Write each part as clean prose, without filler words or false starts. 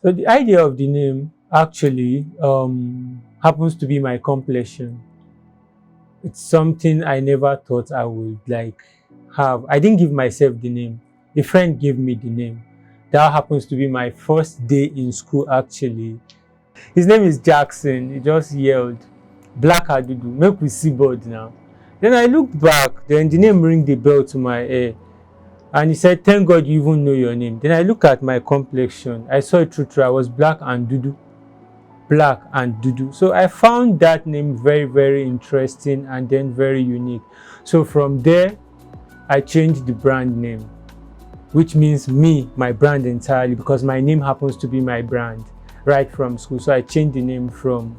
So the idea of the name actually happens to be my complexion. It's something I never thought I would like have. I didn't give myself the name. A friend gave me the name. That happens to be my first day in school actually. His name is Jackson. He just yelled, Black Adudu, make we see board now. Then I looked back, then the name ring the bell to my ear. And he said, thank God you even know your name. Then I look at my complexion. I saw it true. I was black and dudu. Black and Dudu. So I found that name very, very interesting and then very unique. So from there, I changed the brand name, which means me, my brand entirely, because my name happens to be my brand right from school. So I changed the name from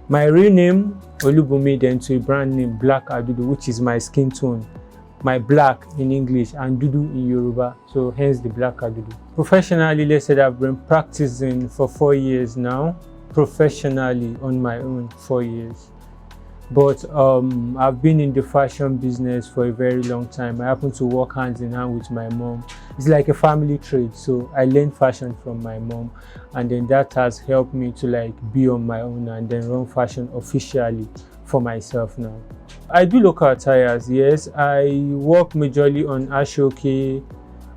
my real name, Olubunmi, then to a brand name, Black Adudu, which is my skin tone. My black in English and Dudu in Yoruba, so hence the Black Adudu. Professionally, let's say that I've been practicing for 4 years now. Professionally on my own 4 years, but I've been in the fashion business for a very long time. I happen to work hand in hand with my mom. It's like a family trade, so I learned fashion from my mom, and then that has helped me to like be on my own and then run fashion officially for myself now. I do local attires, yes. I work majorly on Aso-oke.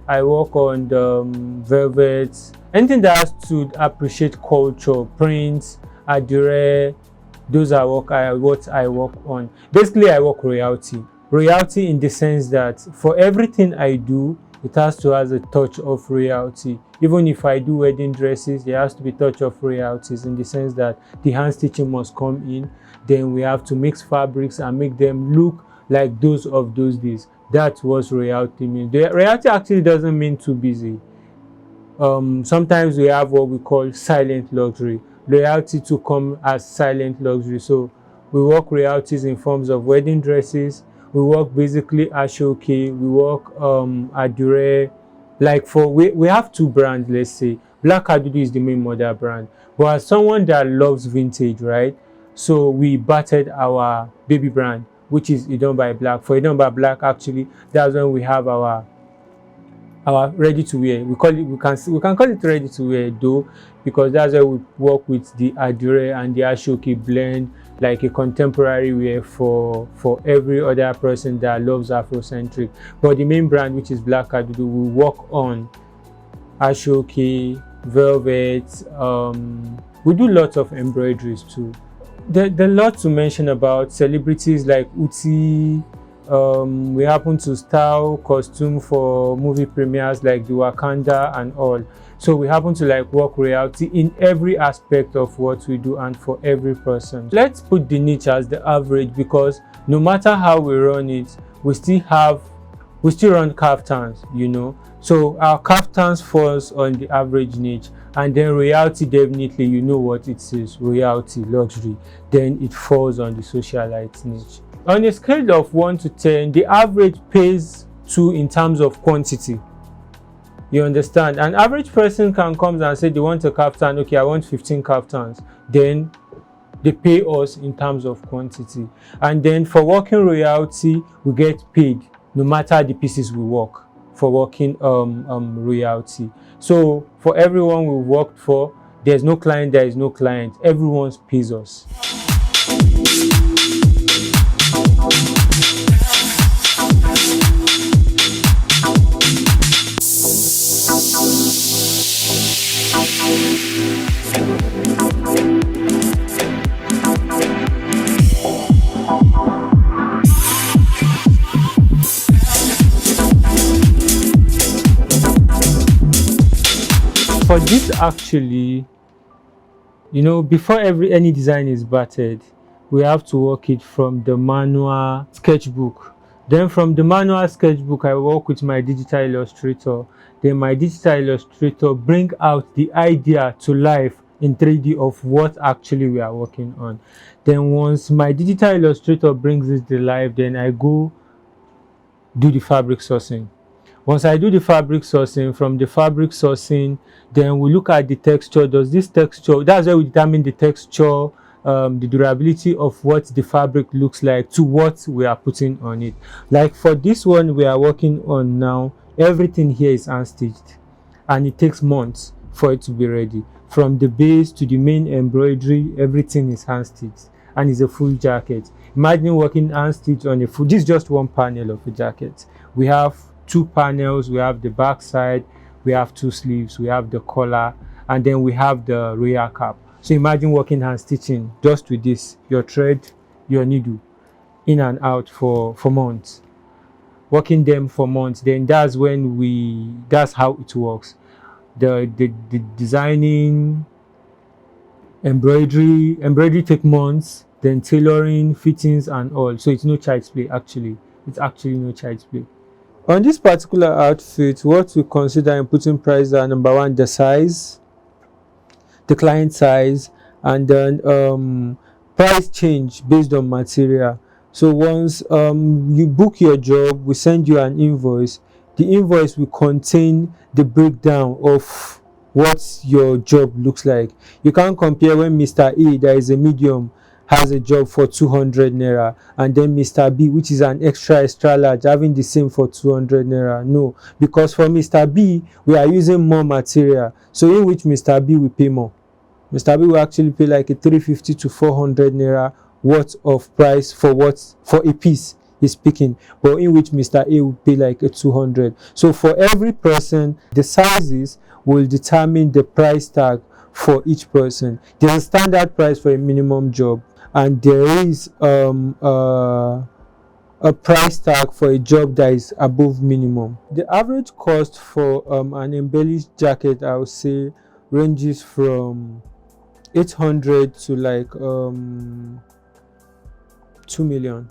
I work on the velvets, anything that has to appreciate culture, prints, Adire. Those are what I work on. Basically, I work royalty. Royalty in the sense that for everything I do, it has to have a touch of royalty. Even if I do wedding dresses, there has to be a touch of royalties in the sense that the hand stitching must come in. Then we have to mix fabrics and make them look like those of those days. That's what royalty means. The royalty actually doesn't mean too busy. Sometimes we have what we call silent luxury. Royalty to come as silent luxury. So we work royalties in forms of wedding dresses. We work basically Aso-oke. We work Adire. Like we have two brands, let's say. Black Adudu is the main mother brand. But as someone that loves vintage, right? So we battered our baby brand, which is Idon by Black. For Idon by Black, actually, that's when we have our ready to wear. We can call it ready to wear though, because that's where we work with the Adire and the Aso-oke blend, like a contemporary wear for every other person that loves Afrocentric. But the main brand, which is Black Adudu, we work on Aso-oke, velvet. We do lots of embroideries too. There are lots to mention about celebrities like Uti. We happen to style costume for movie premieres like the Wakanda and all. So we happen to like work royalty in every aspect of what we do and for every person. Let's put the niche as the average, because no matter how we run it, we still run kaftans, you know. So our kaftans falls on the average niche, and then royalty, definitely, you know what it is, royalty, luxury, then it falls on the socialite niche. On a scale of 1 to 10, the average pays 2 in terms of quantity. You understand? An average person can come and say they want a kaftan. Okay, I want 15 kaftans. Then they pay us in terms of quantity. And then for working royalty, we get paid no matter the pieces we work for working royalty. So for everyone we worked for, there's no client, there is no client. Everyone pays us. For this, actually, you know, before any design is battered, we have to work it from the manual sketchbook. Then from the manual sketchbook, I work with my digital illustrator. Then my digital illustrator bring out the idea to life in 3D of what actually we are working on. Then once my digital illustrator brings it to life, then I go do the fabric sourcing. Once I do the fabric sourcing, from the fabric sourcing, then we look at the texture. Does this texture, that's where we determine the texture, the durability of what the fabric looks like to what we are putting on it. Like for this one we are working on now, everything here is unstitched and it takes months for it to be ready. From the base to the main embroidery, everything is hand stitched and it's a full jacket. Imagine working hand stitched on a full, this is just one panel of a jacket. We have two panels, we have the back side, we have two sleeves, we have the collar, and then we have the royal cap. So imagine working hand stitching just with this, your thread, your needle, in and out for months. Working them for months, then that's how it works. The designing, embroidery take months, then tailoring, fittings and all. So it's no child's play actually. It's actually no child's play. On this particular outfit, what we consider in putting price are: number one, the size, the client size, and then price change based on material. So once you book your job, we send you an invoice. The invoice will contain the breakdown of what your job looks like. You can't compare when Mr. A, that is a medium, has a job for 200 naira, and then Mr. B, which is an extra large, having the same for 200 naira. No, because for Mr. B, we are using more material, so in which Mr. B will pay more. Mr. B will actually pay like a 350 to 400 naira worth of price for a piece he's picking, but in which Mr. A will pay like a 200. So for every person, the sizes will determine the price tag for each person. There's a standard price for a minimum job, and there is a price tag for a job that is above minimum. The average cost for an embellished jacket, I would say, ranges from 800 to like 2 million,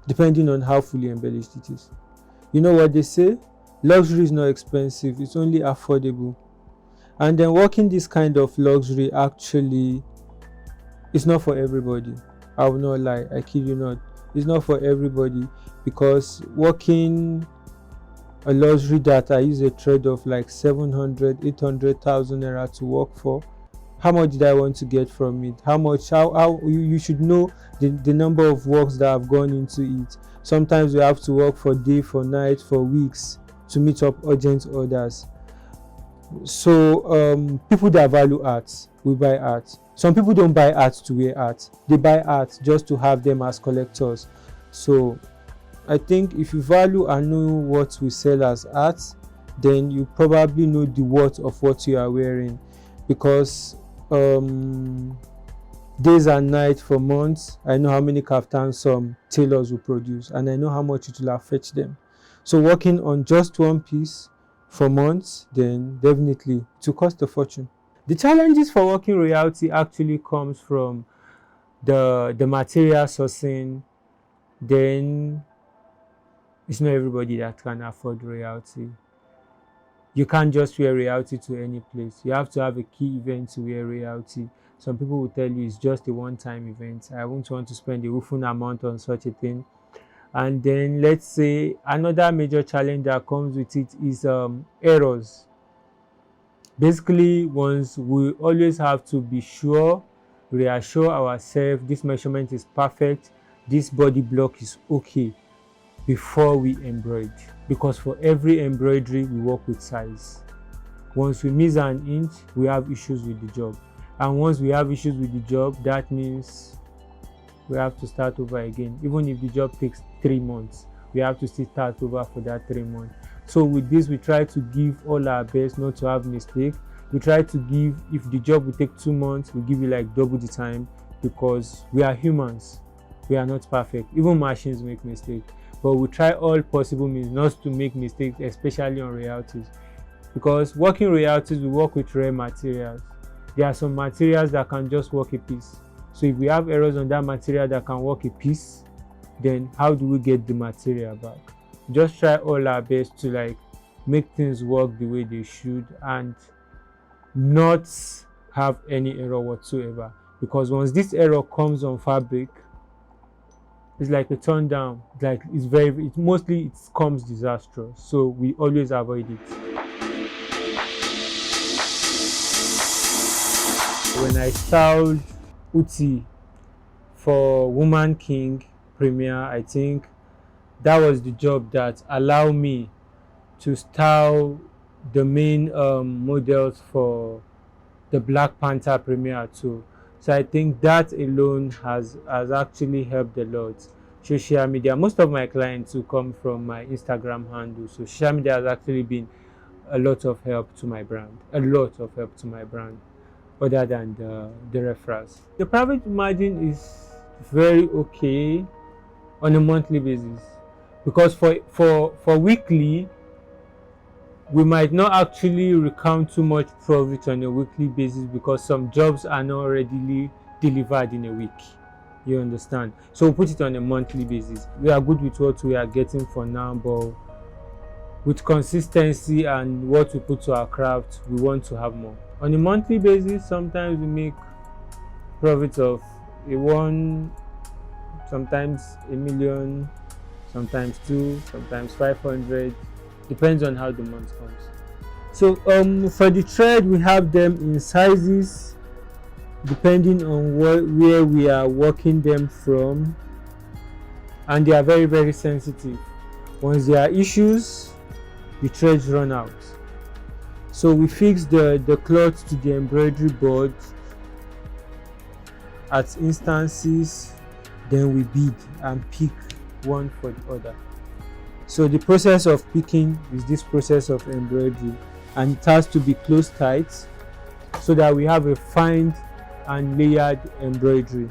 depending on how fully embellished it is. You know what they say? Luxury is not expensive, it's only affordable. And then working this kind of luxury actually is not for everybody. I will not lie, I kid you not. It's not for everybody, because working a luxury that I use a thread of like 700, 800,000 naira to work for, how much did I want to get from it? How you should know the number of works that have gone into it. Sometimes we have to work for day, for night, for weeks to meet up urgent orders. So people that value art will buy art. Some people don't buy art to wear art. They buy art just to have them as collectors. So I think if you value and know what we sell as art, then you probably know the worth of what you are wearing, because days and nights for months, I know how many kaftans some tailors will produce, and I know how much it will have fetched them. So working on just one piece for months, then definitely it will cost a fortune. The challenges for working royalty actually comes from the material sourcing. Then it's not everybody that can afford royalty. You can't just wear royalty to any place. You have to have a key event to wear royalty. Some people will tell you it's just a one-time event. I won't want to spend a woeful amount on such a thing. And then let's say another major challenge that comes with it is errors. Basically, once we always have to be sure, reassure ourselves this measurement is perfect, this body block is okay, before we embroider, because for every embroidery we work with size. Once we miss an inch, we have issues with the job, and once we have issues with the job, that means we have to start over again. Even if the job takes 3 months, we have to still start over for that 3 months. So with this, we try to give all our best not to have mistake. We try to give, if the job will take 2 months, we give you like double the time, because we are humans, we are not perfect. Even machines make mistakes. But we try all possible means not to make mistakes, especially on royalties, because working royalties, we work with rare materials. There are some materials that can just work a piece. So if we have errors on that material that can work a piece, then how do we get the material back? Just try all our best to like make things work the way they should and not have any error whatsoever, because once this error comes on fabric, it's like a turn down. Like it mostly comes disastrous. So we always avoid it. When I styled Uti for Woman King premiere, I think that was the job that allowed me to style the main models for the Black Panther premiere too. So I think that alone has actually helped a lot. Social media, most of my clients who come from my Instagram handle, so social media has actually been a lot of help to my brand, a lot of help to my brand, other than the referrals. The profit margin is very okay on a monthly basis, because for weekly we might not actually recount too much profit on a weekly basis, because some jobs are not readily delivered in a week. You understand? So we put it on a monthly basis. We are good with what we are getting for now, but with consistency and what we put to our craft, we want to have more. On a monthly basis, sometimes we make profits of sometimes a million, sometimes two, sometimes 500. Depends on how the month comes. So for the thread, we have them in sizes depending on where we are working them from, and they are very, very sensitive. Once there are issues, the threads run out. So we fix the cloth to the embroidery board at instances, then we bead and pick one for the other. So the process of picking is this process of embroidery, and it has to be close tight so that we have a fine and layered embroidery.